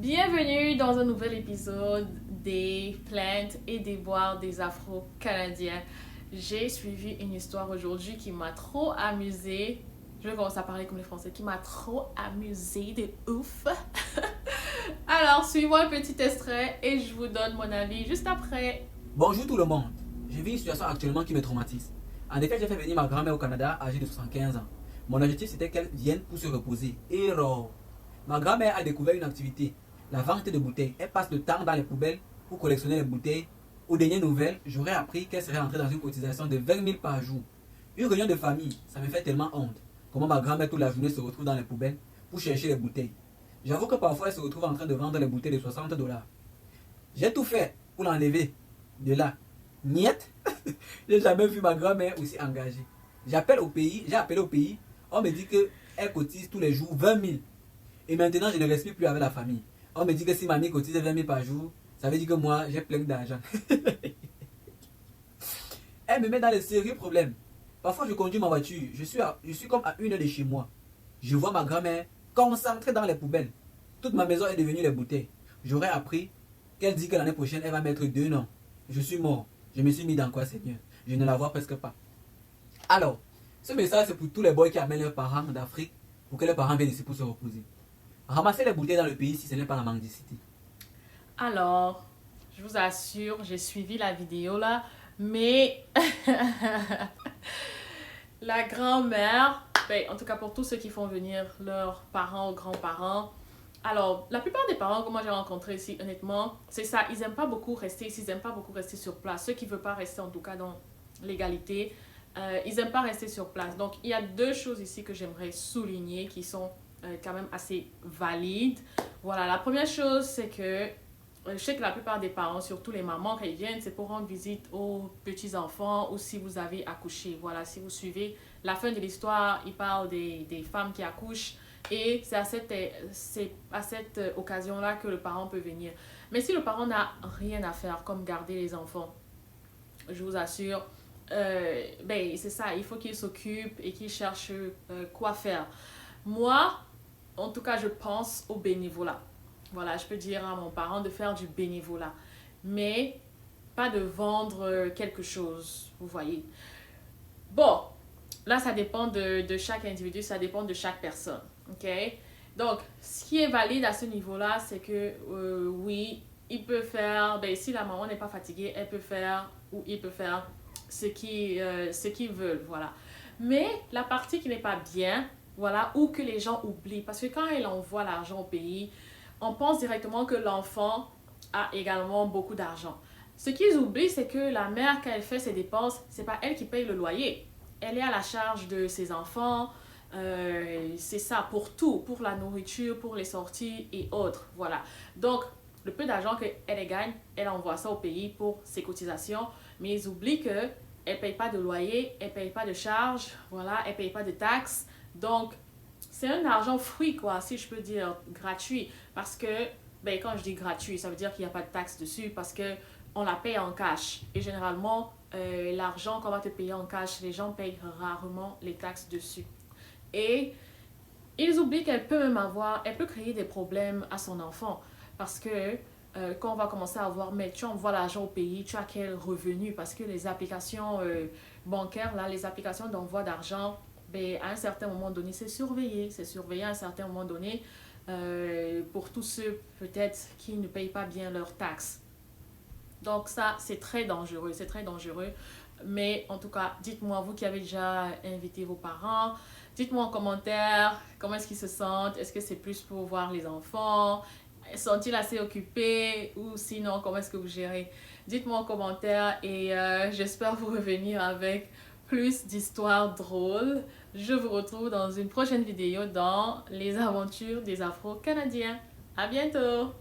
Bienvenue dans un nouvel épisode des plaintes et des boires des Afro-Canadiens. J'ai suivi une histoire aujourd'hui qui m'a trop amusée. Je vais commencer à parler comme les Français, qui m'a trop amusée de ouf. Alors, suivez-moi un petit extrait et je vous donne mon avis juste après. Bonjour tout le monde. Je vis une situation actuellement qui me traumatise. En effet, j'ai fait venir ma grand-mère au Canada âgée de 75 ans. Mon objectif c'était qu'elle vienne pour se reposer. Erreur. Ma grand-mère a découvert une activité, la vente de bouteilles. Elle passe le temps dans les poubelles pour collectionner les bouteilles. Aux dernières nouvelles, j'aurais appris qu'elle serait entrée dans une cotisation de 20 000 par jour. Une réunion de famille, ça me fait tellement honte. Comment ma grand-mère toute la journée se retrouve dans les poubelles pour chercher les bouteilles. J'avoue que parfois elle se retrouve en train de vendre les bouteilles de 60 $. J'ai tout fait pour l'enlever de là. Niet. J'ai jamais vu ma grand-mère aussi engagée. J'ai appelé au pays, on me dit qu'elle cotise tous les jours 20 000. Et maintenant, je ne respire plus avec la famille. On me dit que si mamie cotise 20 000 par jour, ça veut dire que moi, j'ai plein d'argent. Elle me met dans les sérieux problèmes. Parfois, je conduis ma voiture, je suis comme à 1 heure de chez moi. Je vois ma grand-mère concentrée dans les poubelles. Toute ma maison est devenue les bouteilles. J'aurais appris qu'elle dit que l'année prochaine, elle va mettre 2 noms. Je suis mort. Je me suis mis dans quoi, Seigneur? Je ne la vois presque pas. Alors, ce message, c'est pour tous les boys qui amènent leurs parents d'Afrique pour que leurs parents viennent ici pour se reposer. Ramasser les bouteilles dans le pays si ce n'est pas la mendicité. Alors, je vous assure, j'ai suivi la vidéo là, mais la grand-mère, en tout cas pour tous ceux qui font venir leurs parents ou grands-parents, alors la plupart des parents que moi j'ai rencontrés ici, honnêtement, c'est ça, ils n'aiment pas beaucoup rester ici, ils n'aiment pas beaucoup rester sur place. Ceux qui ne veulent pas rester en tout cas dans l'égalité, ils n'aiment pas rester sur place. Donc il y a deux choses ici que j'aimerais souligner qui sont quand même assez valides. Voilà, la première chose c'est que je sais que la plupart des parents, surtout les mamans, quand ils viennent, c'est pour rendre visite aux petits-enfants ou si vous avez accouché. Voilà, si vous suivez la fin de l'histoire, il parle des femmes qui accouchent et c'est à cette occasion-là que le parent peut venir. Mais si le parent n'a rien à faire comme garder les enfants, je vous assure, c'est ça, il faut qu'il s'occupe et qu'il cherche quoi faire. Moi, en tout cas, je pense au bénévolat. Voilà, je peux dire à mon parent de faire du bénévolat, mais pas de vendre quelque chose, vous voyez. Bon, là, ça dépend de chaque individu, ça dépend de chaque personne, ok? Donc, ce qui est valide à ce niveau-là, c'est que oui, il peut faire, si la maman n'est pas fatiguée, elle peut faire ou il peut faire ce qu'ils veulent, voilà. Mais la partie qui n'est pas bien, voilà, ou que les gens oublient, parce que quand elle envoie l'argent au pays, on pense directement que l'enfant a également beaucoup d'argent. Ce qu'ils oublient, c'est que la mère, quand elle fait ses dépenses, c'est pas elle qui paye le loyer. Elle est à la charge de ses enfants, c'est ça pour tout, pour la nourriture, pour les sorties et autres, voilà. Donc, le peu d'argent qu'elle gagne, elle envoie ça au pays pour ses cotisations, mais ils oublient que elle paye pas de loyer, elle paye pas de charges, voilà, elle paye pas de taxes. Donc, c'est un argent fruit, quoi, si je peux dire, gratuit. Parce que, quand je dis gratuit, ça veut dire qu'il n'y a pas de taxe dessus parce que on la paye en cash. Et généralement, l'argent qu'on va te payer en cash, les gens payent rarement les taxes dessus. Et ils oublient qu'elle peut même elle peut créer des problèmes à son enfant. Parce que quand on va commencer à avoir, mais tu envoies l'argent au pays, tu as quel revenu? Parce que les applications bancaires, là, les applications d'envoi d'argent, à un certain moment donné, c'est surveillé. C'est surveillé à un certain moment donné pour tous ceux peut-être qui ne payent pas bien leurs taxes. Donc ça, c'est très dangereux, c'est très dangereux. Mais en tout cas, dites-moi, vous qui avez déjà invité vos parents, dites-moi en commentaire comment est-ce qu'ils se sentent. Est-ce que c'est plus pour voir les enfants? Sont-ils assez occupés? Ou sinon, comment est-ce que vous gérez? Dites-moi en commentaire et j'espère vous revenir avec plus d'histoires drôles. Je vous retrouve dans une prochaine vidéo dans les aventures des Afro-Canadiens. À bientôt!